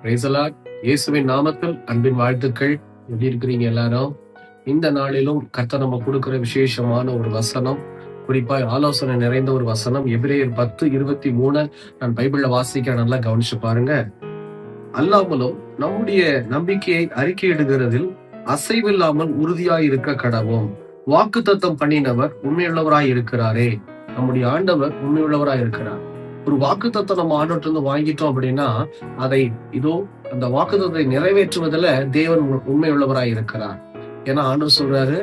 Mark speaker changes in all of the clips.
Speaker 1: Praise the Lord. இயேசுவின் நாமத்தில் அன்பின் வாழ்த்துக்கள். எப்படி இருக்கிறீங்க எல்லாரும்? இந்த நாளிலும் கர்த்தர் நம்ம கொடுக்கிற விசேஷமான ஒரு வசனம், குறிப்பாய் ஆலோசனை நிறைந்த ஒரு வசனம், எபிரேயர் 10:23. நான் பைபிள்ல வாசிக்க நல்லா கவனிச்சு பாருங்க. அல்லாமலும் நம்முடைய நம்பிக்கையை அறிக்கையிடுகிறதில் அசைவில்லாமல் உறுதியாய் இருக்க கடவோம். வாக்குத்தத்தம் பண்ணினவர் உண்மையுள்ளவராய் இருக்கிறாரே. நம்முடைய ஆண்டவர் உண்மையுள்ளவராய் இருக்கிறார். ஒரு வாக்குத்தத்தம் நம்ம ஆண்டவர்ட்ட இருந்து வாங்கிட்டோம் அப்படின்னா, அதை இதோ அந்த வாக்குத்தத்தை நிறைவேற்றுவதில் தேவன் உண்மையுள்ளவராய் இருக்கிறார். ஏன்னா ஆண்டவர் சொல்றாரு,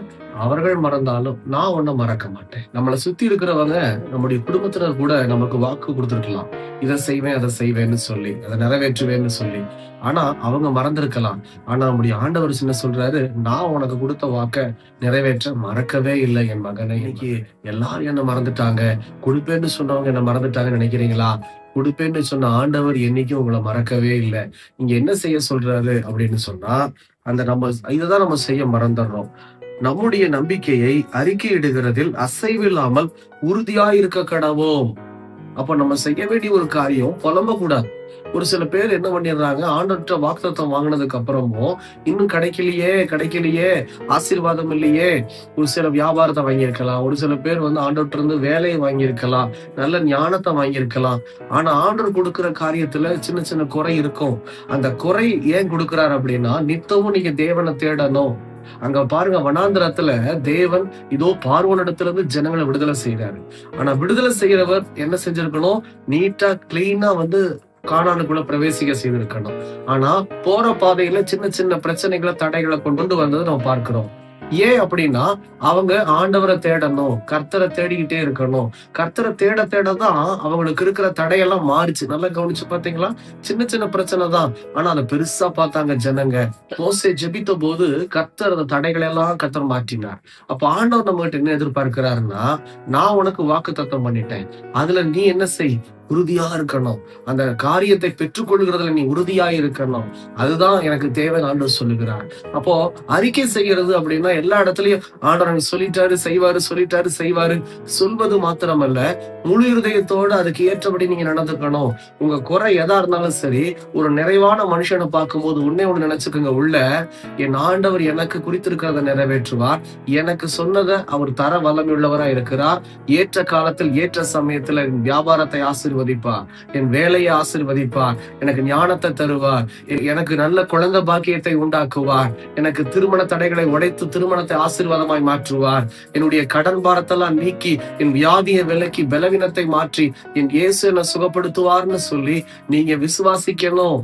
Speaker 1: அவர்கள் மறந்தாலும் நான் ஒன்னும் மறக்க மாட்டேன். நம்மளை சுத்தி இருக்கிறவங்க, நம்முடைய குடும்பத்தினர் கூட நமக்கு வாக்கு கொடுத்திருக்கலாம், இதை செய்வேன் அதை செய்வேன்னு சொல்லி, அதை நிறைவேற்றுவேன்னு சொல்லி. ஆனா அவங்க மறந்திருக்கலாம். ஆனா நம்முடைய ஆண்டவர் என்ன சொல்றாரு, நான் உனக்கு கொடுத்த வாக்க நிறைவேற்ற மறக்கவே இல்லை என் மகனை. இன்னைக்கு எல்லாரும் என்ன மறந்துட்டாங்க, கொடுப்பேன்னு சொன்னவங்க என்ன மறந்துட்டாங்கன்னு நினைக்கிறீங்களா? கொடுப்பேன்னு சொன்ன ஆண்டவர் என்னைக்கும் உங்களை மறக்கவே இல்லை. இங்க என்ன செய்ய சொல்றாரு அப்படின்னு சொன்னா, இதைதான் நம்ம செய்ய மறந்துடுறோம். நம்முடைய நம்பிக்கையை அறிக்கையிடுகிறதில் அசைவில்லாமல் உறுதியாயிருக்க கடவோம். அப்ப நம்ம செய்ய வேண்டிய ஒரு காரியம் புலம்ப கூடாது. ஒரு சில பேர் என்ன பண்ணிடுறாங்க, ஆண்டவர்கிட்ட வாக்குத்தத்தம் வாங்கினதுக்கு அப்புறமும் இன்னும் கிடைக்கலையே, ஆசீர்வாதம் இல்லையே. ஒரு சில வியாபாரத்தை வாங்கியிருக்கலாம், ஒரு சில பேர் ஆண்டவர்கிட்ட இருந்து வேலையை வாங்கியிருக்கலாம், நல்ல ஞானத்தை வாங்கியிருக்கலாம். ஆனா ஆண்டவர் கொடுக்கிற காரியத்துல சின்ன சின்ன குறை இருக்கும். அந்த குறை ஏன் கொடுக்கிறார் அப்படின்னா, நித்தமும் நீங்க தேவனை தேடணும். அங்க பாருங்க, வனாந்திரத்துல தேவன் இதோ பார்வோனிடத்துல இருந்து ஜனங்களை விடுதலை செய்யறாரு. ஆனா விடுதலை செய்யறவர் என்ன செஞ்சிருக்கணும், நீட்டா கிளீனா கானானுக்குள்ள பிரவேசிக்க செய்திருக்கணும். ஆனா போற பாதையில சின்ன சின்ன பிரச்சனைகளை, தடைகளை கொண்டு வந்ததை நம்ம பார்க்கிறோம். ஏன் அப்படின்னா, அவங்க ஆண்டவரை தேடணும், கர்த்தரை தேடிக்கிட்டே இருக்கணும். கர்த்தரை தேடதான் அவங்களுக்கு இருக்கிற தடையெல்லாம் மாறிச்சு. நல்லா கவனிச்சு பாத்தீங்களா? சின்ன சின்ன பிரச்சனை தான், ஆனா அதை பெருசா பார்த்தாங்க ஜனங்க. மோசே ஜெபித்த போது கர்த்தர் அந்த தடைகளை எல்லாம் கர்த்தர் மாற்றினார். அப்ப ஆண்டவர் நம்ம கிட்ட என்ன எதிர்பார்க்கிறாருன்னா, நான் உனக்கு வாக்குத்தத்தம் பண்ணிட்டேன், அதுல நீ என்ன செய், உறுதியா இருக்கணும். அந்த காரியத்தை பெற்றுக்கொள்கிறதுல நீ உறுதியா இருக்கணும். அதுதான் எனக்கு தேவை ஆண்டவர் சொல்லுகிறார். அப்போ அறிக்கை செய்யறது அப்படின்னா, எல்லா இடத்துலயும் ஆண்டவர் சொல்லிட்டாரு செய்வாரு சொல்வது மாத்திரமல்ல, முழு இருதயத்தோடு அதுக்கு ஏற்றபடி நீங்க நடந்துக்கணும். உங்க குறை எதா இருந்தாலும் சரி, ஒரு நிறைவான மனுஷனை பார்க்கும்போது உன்னை ஒண்ணு நினைச்சுக்கோங்க, உள்ள என் ஆண்டவர் எனக்கு குறித்திருக்கிறத நிறைவேற்றுவார், எனக்கு சொன்னதை அவர் தர வல்லமையுள்ளவரா இருக்கிறார். ஏற்ற காலத்தில் ஏற்ற சமயத்துல என் வியாபாரத்தை ஆசீர்வதிப்பார், என் வேலையை ஆசீர்வதிப்பார், எனக்கு ஞானத்தை தருவார், எனக்கு நல்ல குழந்தை பாக்கியத்தை உண்டாக்குவார், எனக்கு திருமண தடைகளை உடைத்து திருமணத்தை ஆசீர்வாதமாய் மாற்றுவார், என்னுடைய கடன் பாரத்தெல்லாம் நீக்கி என் வியாதியை விலக்கி பலவீனத்தை மாற்றி என் இயேசு என்னை சுகப்படுத்துவார்னு சொல்லி நீங்க விசுவாசிக்கணும்.